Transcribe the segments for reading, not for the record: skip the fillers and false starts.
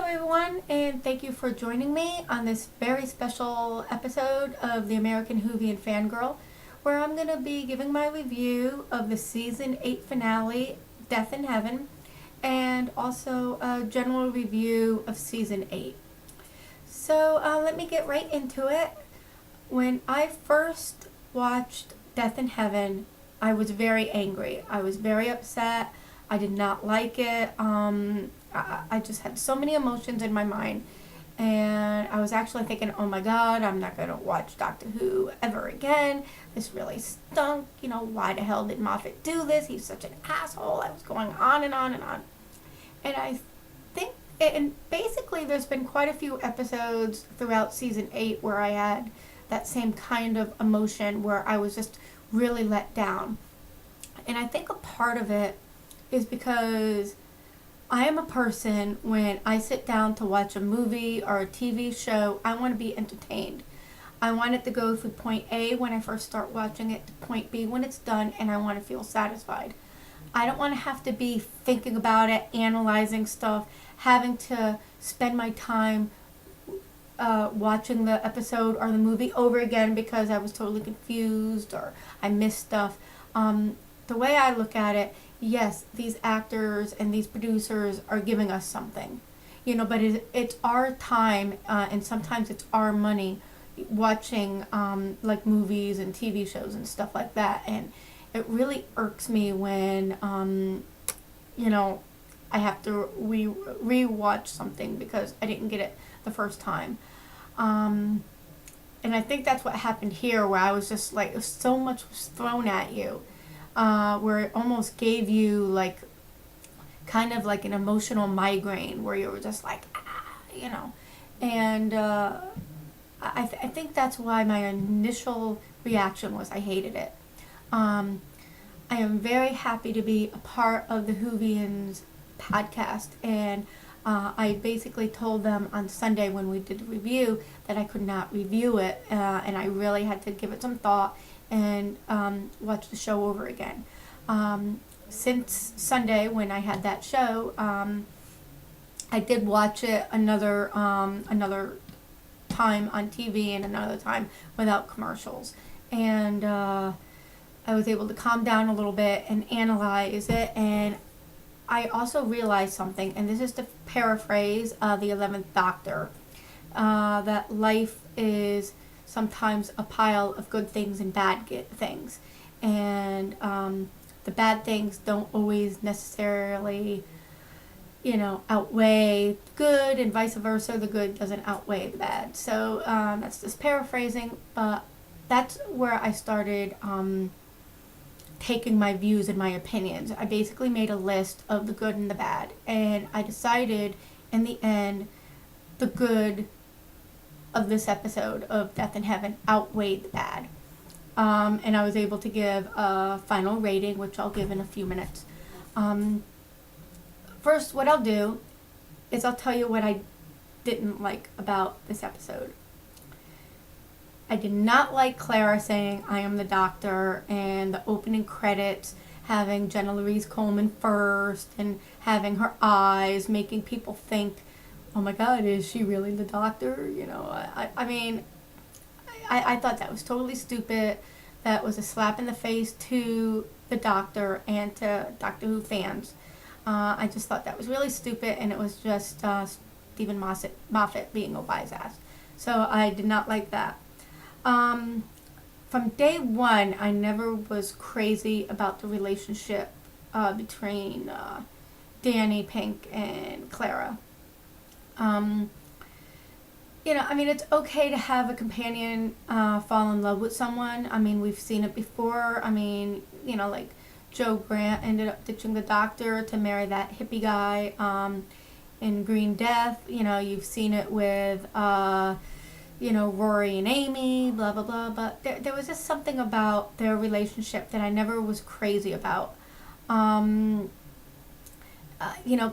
everyone, and thank you for joining me on this very special episode of the American Whovian Fangirl, where I'm going to be giving my review of the Season 8 finale, Death in Heaven, and also a general review of Season 8. So let me get right into it. When I first watched Death in Heaven, I was very angry. I was very upset. I did not like it. I just had so many emotions in my mind, and I was actually thinking, oh my god, I'm not going to watch Doctor Who ever again. This really stunk. Why the hell did Moffat do this? He's such an asshole. I was going on and on and on. And I think, and basically there's been quite a few episodes throughout season 8 where I had that same kind of emotion where I was just really let down. And I think a part of it is because I am a person, when I sit down to watch a movie or a TV show, I want to be entertained. I want it to go from point A when I first start watching it to point B when it's done, and I want to feel satisfied. I don't want to have to be thinking about it, analyzing stuff, having to spend my time watching the episode or the movie over again because I was totally confused or I missed stuff. The way I look at it, yes, these actors and these producers are giving us something, but it's our time, and sometimes it's our money watching like movies and TV shows and stuff like that. And it really irks me when, I have to re-watch something because I didn't get it the first time. And I think that's what happened here, where I was just like, so much was thrown at you. Where it almost gave you like kind of like an emotional migraine where you were just like, and I think that's why my initial reaction was I hated it. I am very happy to be a part of the Whovians podcast, and I basically told them on Sunday when we did the review that I could not review it, and I really had to give it some thought and watch the show over again. Since Sunday when I had that show, I did watch it another time on TV and another time without commercials, and I was able to calm down a little bit and analyze it. And I also realized something, and this is to paraphrase the 11th Doctor, that life is sometimes a pile of good things and bad things, and the bad things don't always necessarily outweigh good, and vice versa. The good doesn't outweigh the bad. So that's just paraphrasing, but that's where I started taking my views and my opinions. I basically made a list of the good and the bad, and I decided in the end the good of this episode of Death in Heaven outweighed the bad. And I was able to give a final rating, which I'll give in a few minutes. First, what I'll do is I'll tell you what I didn't like about this episode. I did not like Clara saying, "I am the doctor," and the opening credits having Jenna Louise Coleman first and having her eyes making people think, oh my god, is she really the doctor? I thought that was totally stupid. That was a slap in the face to the doctor and to Doctor Who fans. I just thought that was really stupid, and it was just Stephen Moffat being a wise ass. So I did not like that. From day one, I never was crazy about the relationship between Danny Pink and Clara. It's okay to have a companion fall in love with someone. We've seen it before. Like Joe Grant ended up ditching the doctor to marry that hippie guy in Green Death. You've seen it with, Rory and Amy, blah, blah, blah. But there was just something about their relationship that I never was crazy about.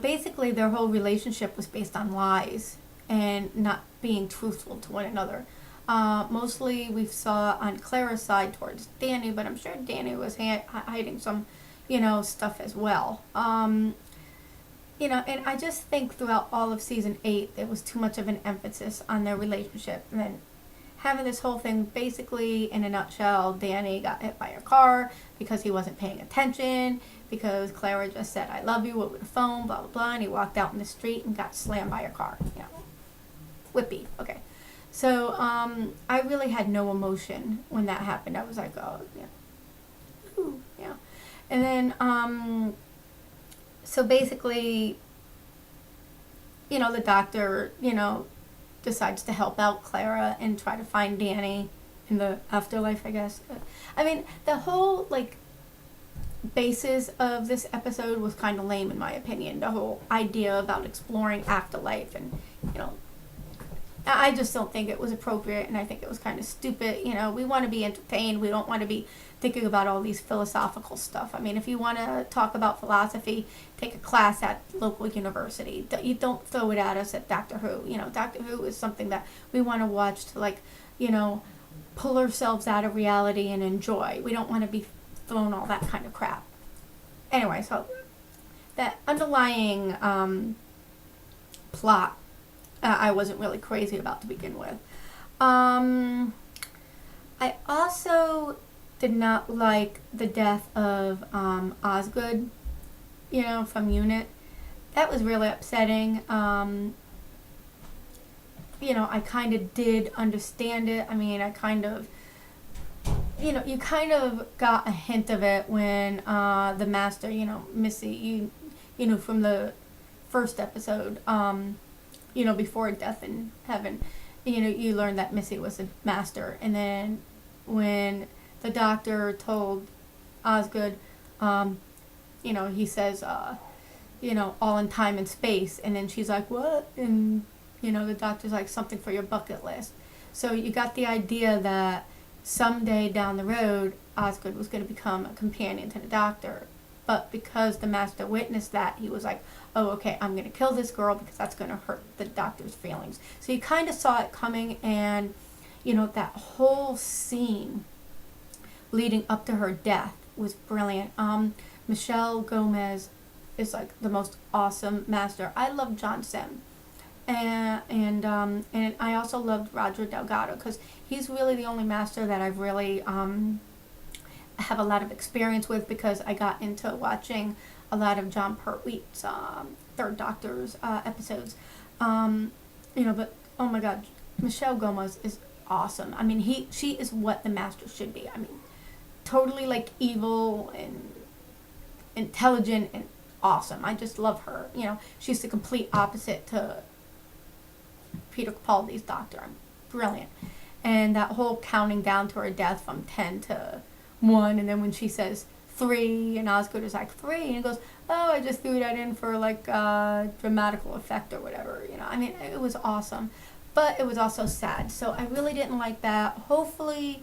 Basically their whole relationship was based on lies and not being truthful to one another. Mostly we saw on Clara's side towards Danny, but I'm sure Danny was hiding some, stuff as well. And I just think throughout all of season 8, there was too much of an emphasis on their relationship. And then having this whole thing, basically, in a nutshell, Danny got hit by a car because he wasn't paying attention, because Clara just said, I love you over the phone, blah, blah, blah, and he walked out in the street and got slammed by a car. Whippy. Okay. So, I really had no emotion when that happened. I was like, oh, yeah. Ooh, yeah. And then, so basically, the doctor, decides to help out Clara and try to find Danny in the afterlife, I guess. I mean, the whole, basis of this episode was kind of lame, in my opinion. The whole idea about exploring afterlife and, I just don't think it was appropriate, and I think it was kind of stupid. We want to be entertained. We don't want to be thinking about all these philosophical stuff. I mean, if you want to talk about philosophy, take a class at local university. You don't throw it at us at Doctor Who. Doctor Who is something that we want to watch to, pull ourselves out of reality and enjoy. We don't want to be thrown all that kind of crap. Anyway, so that underlying plot, I wasn't really crazy about to begin with. I also did not like the death of Osgood, from Unit. That was really upsetting. I kind of did understand it. I mean, I kind of, you kind of got a hint of it when the Master, Missy, from the first episode, before Death in Heaven, you learned that Missy was a Master. And then when the Doctor told Osgood, he says, all in time and space. And then she's like, what? And, the Doctor's like, something for your bucket list. So you got the idea that someday down the road, Osgood was going to become a companion to the Doctor. But because the Master witnessed that, he was like, oh, okay, I'm going to kill this girl because that's going to hurt the Doctor's feelings. So you kind of saw it coming, and, that whole scene leading up to her death was brilliant. Michelle Gomez is the most awesome Master. I love John Sim. And I also loved Roger Delgado, because he's really the only Master that I've really have a lot of experience with, because I got into watching a lot of John Pertwee's Third Doctor's episodes. But oh my God, Michelle Gomez is awesome. I mean, she is what the Master should be. I mean, totally evil and intelligent and awesome. I just love her. She's the complete opposite to Peter Capaldi's Doctor. Brilliant. And that whole counting down to her death from 10 to 1, and then when she says 3, and Osgood is like 3, and he goes, oh, I just threw that in for dramatical effect or whatever. I mean, it was awesome, but it was also sad. So I really didn't like that. Hopefully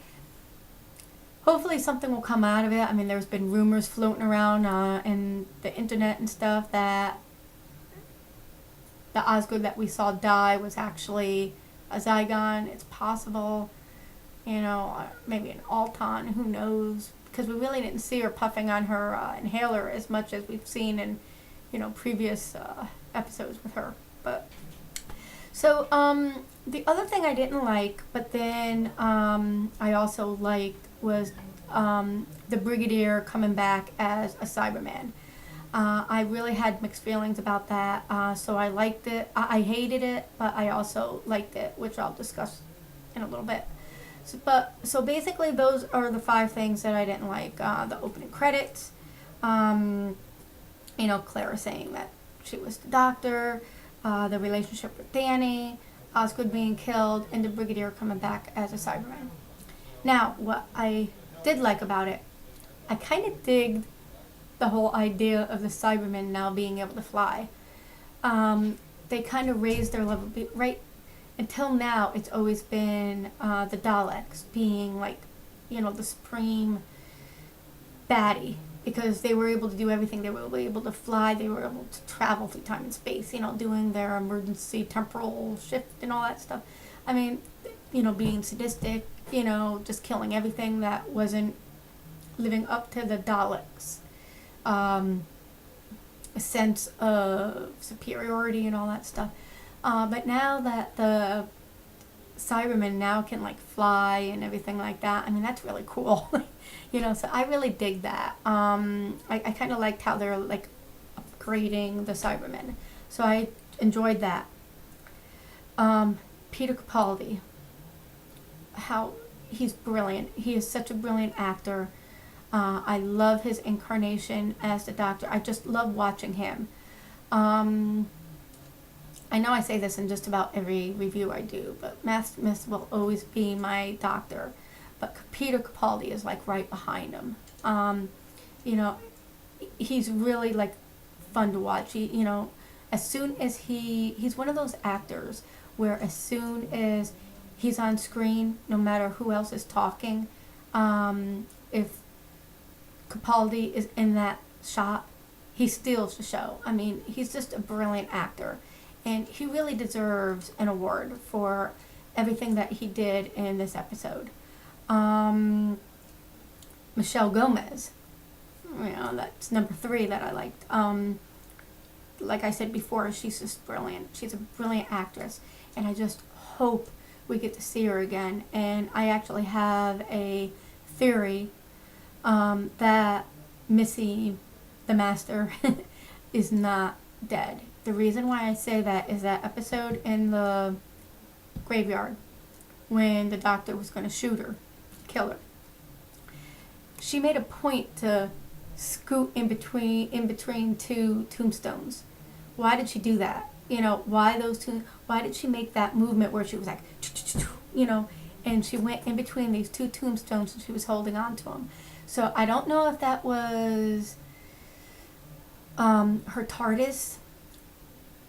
something will come out of it. I mean, there's been rumors floating around in the internet and stuff that the Osgood that we saw die was actually a Zygon. It's possible, maybe an Alton, who knows? Because we really didn't see her puffing on her inhaler as much as we've seen in, previous episodes with her. But so the other thing I didn't like, but then I also liked, was the Brigadier coming back as a Cyberman. I really had mixed feelings about that. So I liked it. I hated it, but I also liked it, which I'll discuss in a little bit. So basically, those are the 5 things that I didn't like. The opening credits, Clara saying that she was the Doctor, the relationship with Danny, Osgood being killed, and the Brigadier coming back as a Cyberman. Now, what I did like about it, I kind of digged the whole idea of the Cybermen now being able to fly. They kind of raised their level, right? Until now, it's always been the Daleks being the supreme baddie, because they were able to do everything. They were able to fly. They were able to travel through time and space, doing their emergency temporal shift and all that stuff. I mean, being sadistic, just killing everything that wasn't living up to the Daleks' a sense of superiority and all that stuff. But now that the Cybermen now can like fly and everything like that, I mean, that's really cool. So I really dig that. I kind of liked how they're like upgrading the Cybermen. So I enjoyed that. Peter Capaldi, how he's brilliant. He is such a brilliant actor. I love his incarnation as the Doctor. I just love watching him. I know I say this in just about every review I do, but Matt Smith will always be my Doctor. But Peter Capaldi is like right behind him. He's really like fun to watch. As soon as he's one of those actors where as soon as he's on screen, no matter who else is talking, if Capaldi is in that shot, he steals the show. I mean, he's just a brilliant actor, and he really deserves an award for everything that he did in this episode. Michelle Gomez, that's number 3 that I liked. Like I said before, she's just brilliant. She's a brilliant actress, and I just hope we get to see her again. And I actually have a theory that Missy, the Master, is not dead. The reason why I say that is that episode in the graveyard when the Doctor was going to shoot her, kill her. She made a point to scoot in between 2 tombstones. Why did she do that? Why did she make that movement where she was like, and she went in between these 2 tombstones and she was holding on to them. So I don't know if that was her TARDIS,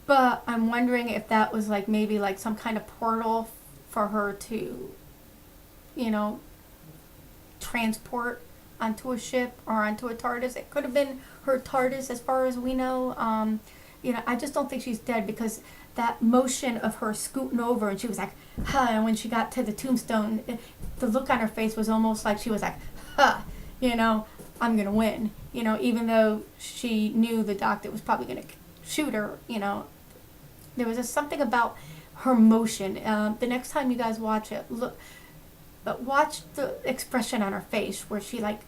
but I'm wondering if that was like maybe like some kind of portal for her to, transport onto a ship or onto a TARDIS. It could have been her TARDIS as far as we know. I just don't think she's dead, because that motion of her scooting over and she was like, huh, and when she got to the tombstone, the look on her face was almost like she was like, huh, I'm going to win. Even though she knew the Doctor was probably going to shoot her, there was just something about her motion. The next time you guys watch it, watch the expression on her face where she it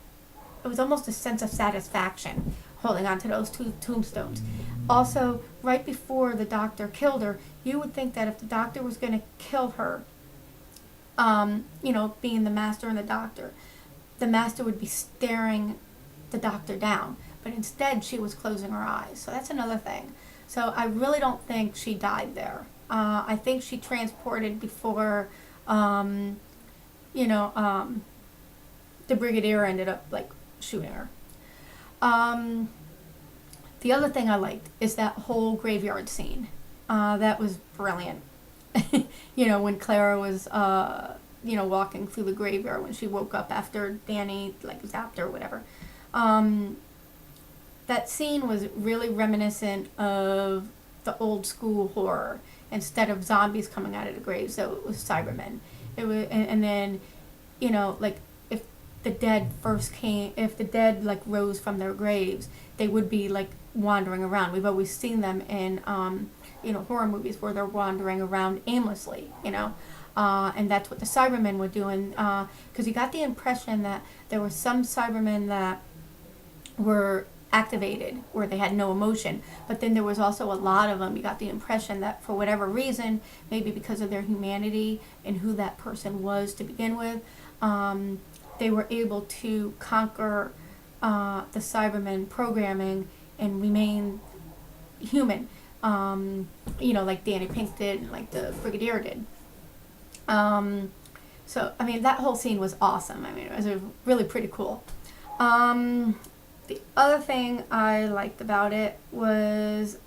was almost a sense of satisfaction holding on to those 2 tombstones. Also, right before the Doctor killed her, you would think that if the Doctor was going to kill her, being the Master and the Doctor would be staring the Doctor down. But instead, she was closing her eyes. So that's another thing. So I really don't think she died there. I think she transported before, the Brigadier ended up shooting her. The other thing I liked is that whole graveyard scene. That was brilliant. When Clara was, walking through the graveyard when she woke up after Danny zapped her or whatever. That scene was really reminiscent of the old school horror. Instead of zombies coming out of the grave, so it was Cybermen. It was, and then, if the dead rose from their graves, they would be wandering around. We've always seen them in horror movies where they're wandering around aimlessly, and that's what the Cybermen were doing, because you got the impression that there were some Cybermen that were activated where they had no emotion, but then there was also a lot of them, you got the impression that for whatever reason, maybe because of their humanity and who that person was to begin with, they were able to conquer the Cybermen programming and remain human, like Danny Pink did and like the Brigadier did. So I mean, that whole scene was awesome. I mean, it was really pretty cool. The other thing I liked about it was,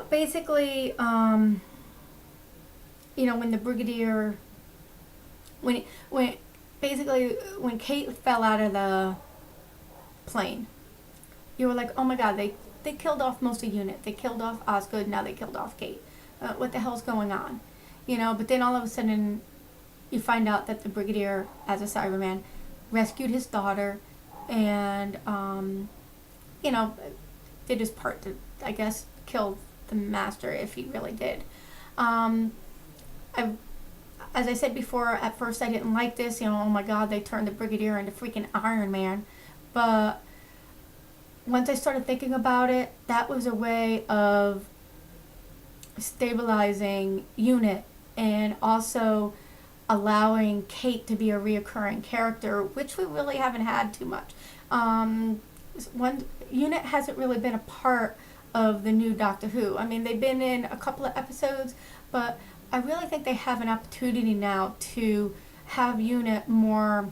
basically, when the Brigadier, when Kate fell out of the plane, you were like, oh my God, they killed off most of the unit. They killed off Osgood, now they killed off Kate. What the hell's going on? But then all of a sudden, you find out that the Brigadier, as a Cyberman, rescued his daughter and you know, did his part to, I guess, kill the master if he really did. Um, I, as I said before, at first I didn't like this. You know, oh my God, they turned the Brigadier into freaking Iron Man. But once I started thinking about it, that was a way of stabilizing Unit and also allowing Kate to be a reoccurring character, which we really haven't had too much. One Unit hasn't really been a part of the new Doctor Who. I mean, they've been in a couple of episodes, but I really think they have an opportunity now to have Unit more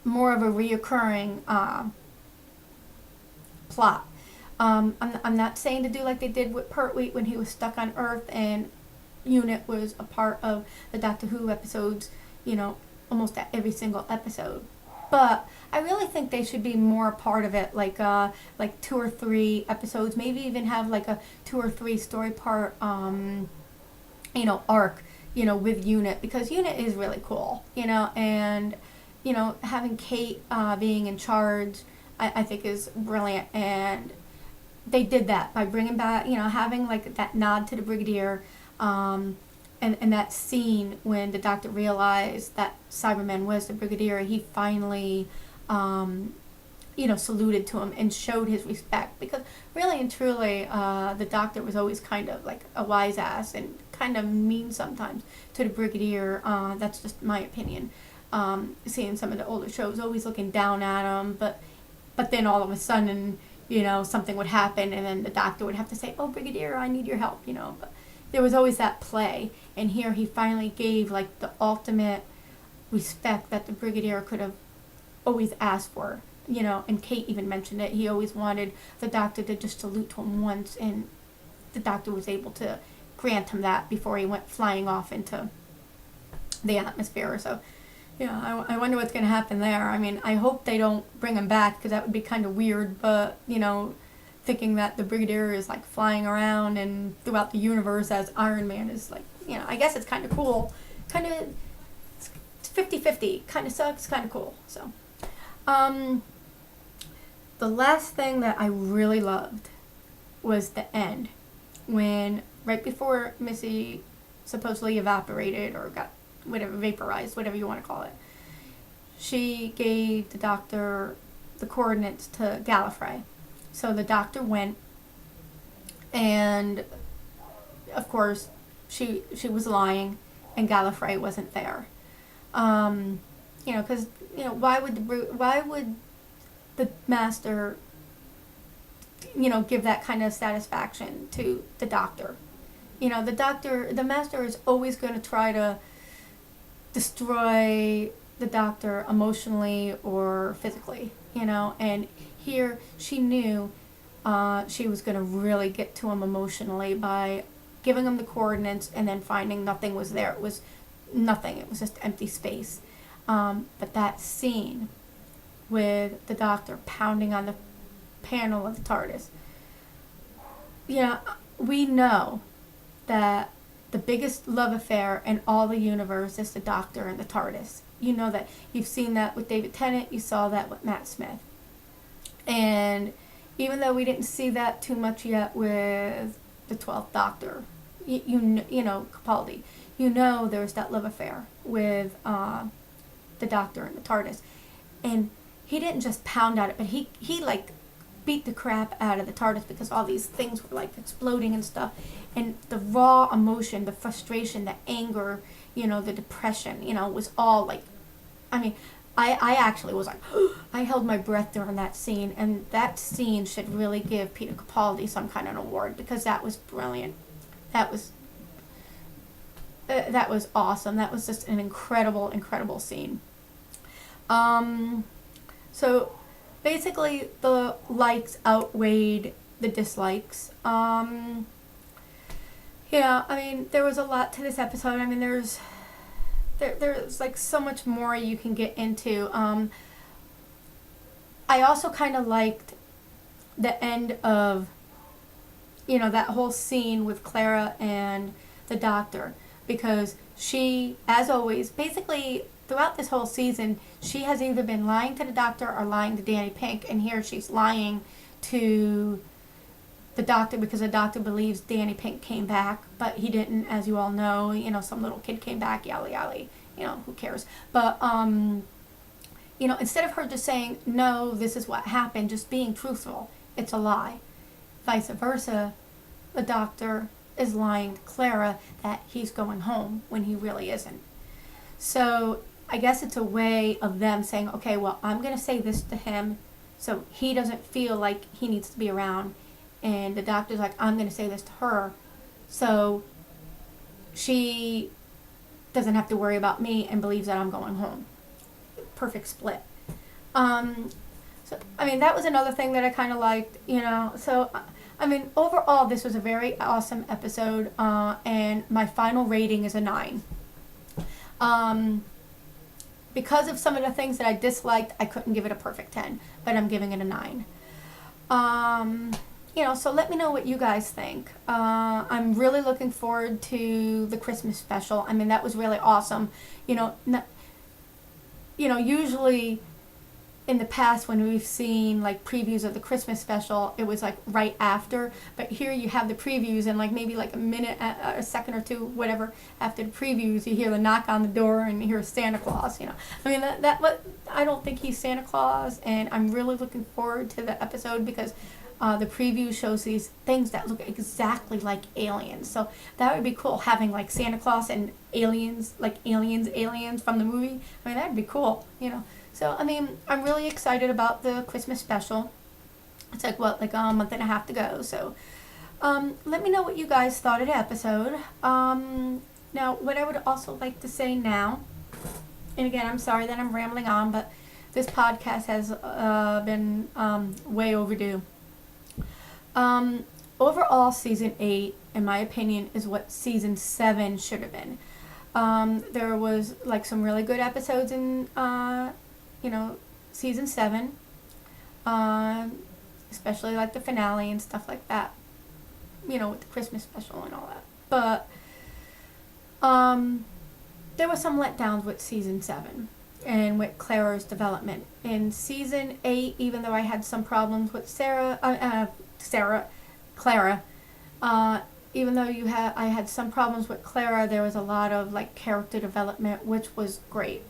of a reoccurring plot. I'm not saying to do like they did with Pertwee when he was stuck on Earth and Unit was a part of the Doctor Who episodes, you know, almost at every single episode. But I really think they should be more a part of it, like 2 or 3 episodes, maybe even have like a 2 or 3 story part, you know, arc, you know, with Unit, because Unit is really cool, you know, and, you know, having Kate being in charge, I think is brilliant, and they did that by bringing back, you know, having like that nod to the Brigadier, and that scene when the Doctor realized that Cyberman was the Brigadier, he finally, you know, saluted to him and showed his respect, because really and truly, the Doctor was always kind of like a wise ass and kind of mean sometimes to the Brigadier. That's just my opinion. Seeing some of the older shows, always looking down at him, but then all of a sudden, you know, something would happen and then the Doctor would have to say, oh, Brigadier, I need your help, you know. But there was always that play, and here he finally gave like the ultimate respect that the Brigadier could have always asked for, you know, and Kate even mentioned it. He always wanted the Doctor to just salute to him once, and the Doctor was able to grant him that before he went flying off into the atmosphere. So, yeah, I wonder what's going to happen there. I mean, I hope they don't bring him back, because that would be kind of weird, but, you know, thinking that the Brigadier is like flying around and throughout the universe as Iron Man is like, you know, I guess it's kind of cool. Kind of, it's 50-50. Kind of sucks, kind of cool. So, the last thing that I really loved was the end, when right before Missy supposedly evaporated or got whatever, vaporized, whatever you want to call it, she gave the Doctor the coordinates to Gallifrey. So the Doctor went, and of course she was lying, and Gallifrey wasn't there. You know, because, you know, why would the Master, you know, give that kind of satisfaction to the Doctor? You know, the Master is always going to try to destroy the Doctor emotionally or physically, you know, and here she knew she was going to really get to him emotionally by giving him the coordinates and then finding nothing was there. It was nothing. It was just empty space. But that scene with the Doctor pounding on the panel of the TARDIS, you know, we know that the biggest love affair in all the universe is the Doctor and the TARDIS. You know that. You've seen that with David Tennant. You saw that with Matt Smith. And even though we didn't see that too much yet with the 12th Doctor, you know, Capaldi, you know there's that love affair with the Doctor and the TARDIS. And he didn't just pound at it, but he like beat the crap out of the TARDIS, because all these things were like exploding and stuff. And the raw emotion, the frustration, the anger, you know, the depression, you know, was all like, I mean, I actually was like, I held my breath during that scene, and that scene should really give Peter Capaldi some kind of award, because that was brilliant. That was awesome. That was just an incredible scene. So basically the likes outweighed the dislikes. Yeah, I mean, there was a lot to this episode. I mean, there's like so much more you can get into. I also kind of liked the end of, you know, that whole scene with Clara and the Doctor, because she, as always, basically throughout this whole season, she has either been lying to the Doctor or lying to Danny Pink, and here she's lying to the doctor because the doctor believes Danny Pink came back, but he didn't, as you all know. Some little kid came back, yally yally. Who cares? But instead of her just saying, no, this is what happened, just being truthful, it's a lie. Vice versa, the doctor is lying to Clara that he's going home when he really isn't. So I guess it's a way of them saying, okay, well, I'm going to say this to him so he doesn't feel like he needs to be around. And the doctor's like, I'm going to say this to her so she doesn't have to worry about me and believes that I'm going home. Perfect split. So that was another thing that I kind of liked, So overall, this was a very awesome episode, and my final rating is a 9. Because of some of the things that I disliked, I couldn't give it a perfect 10, but I'm giving it a 9. So let me know what you guys think. I'm really looking forward to the Christmas special. That was really awesome. Usually in the past when we've seen like previews of the Christmas special, it was like right after, but here you have the previews and like maybe like a minute, a second or two, whatever, after the previews, you hear the knock on the door and you hear Santa Claus, I don't think he's Santa Claus, and I'm really looking forward to the episode because the preview shows these things that look exactly like aliens. So that would be cool, having like Santa Claus and aliens, like aliens from the movie. That'd be cool, So, I'm really excited about the Christmas special. It's like a month and a half to go. So, let me know what you guys thought of the episode. Now, what I would also like to say now, and again, I'm sorry that I'm rambling on, but this podcast has been way overdue. Overall, season 8, in my opinion, is what season 7 should have been. There was like some really good episodes in season 7, especially like the finale and stuff like that, with the Christmas special and all that. But there were some letdowns with season 7 and with Clara's development. In season 8, even though I had some problems with Clara, even though I had some problems with Clara, there was a lot of like character development, which was great.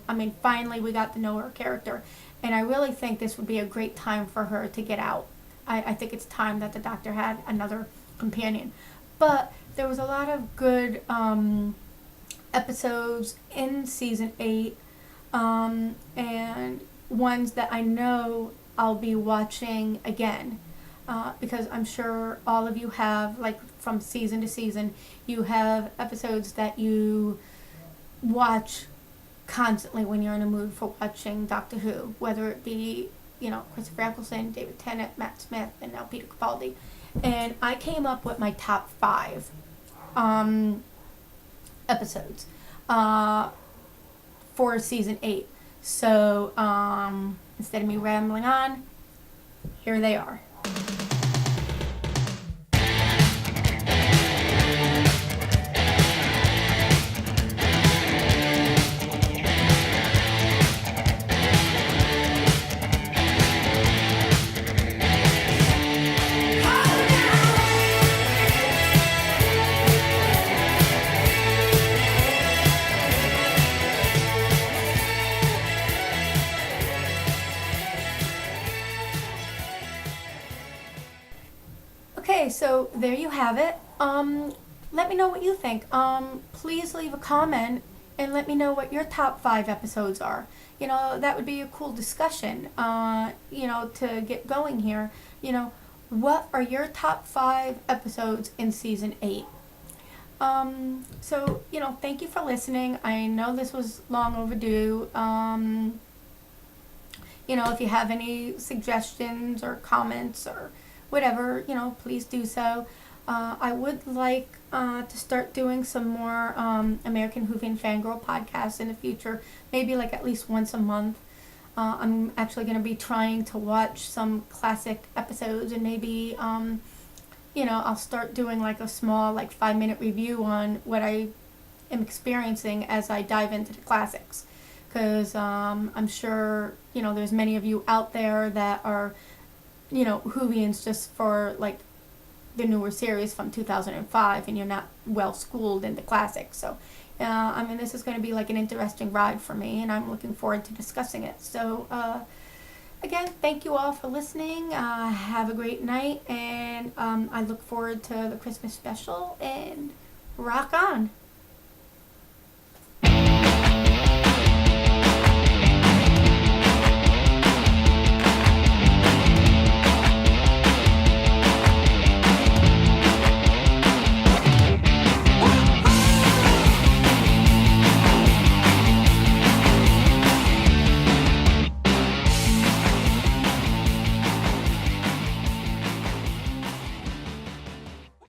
Finally we got to know her character, and I really think this would be a great time for her to get out. I think it's time that the doctor had another companion. But there was a lot of good episodes in season 8, and ones that I know I'll be watching again. Because I'm sure all of you have, like from season to season, you have episodes that you watch constantly when you're in a mood for watching Doctor Who, whether it be, Christopher Eccleston, David Tennant, Matt Smith, and now Peter Capaldi. And I came up with my top 5 episodes for season 8. So instead of me rambling on, here they are. Okay, so there you have it. Let me know what you think. Please leave a comment and let me know what your top 5 episodes are. That would be a cool discussion, to get going here. What are your top 5 episodes in season 8? So, thank you for listening. I know this was long overdue. If you have any suggestions or comments or whatever, please do so. I would like to start doing some more American Whovian Fangirl podcasts in the future, maybe like at least once a month. I'm actually going to be trying to watch some classic episodes, and maybe, I'll start doing like a small, like 5-minute review on what I am experiencing as I dive into the classics. Because I'm sure, there's many of you out there that are Whovians just for like the newer series from 2005, and you're not well schooled in the classics. So, this is going to be like an interesting ride for me, and I'm looking forward to discussing it. So, again, thank you all for listening. Have a great night, and I look forward to the Christmas special, and rock on.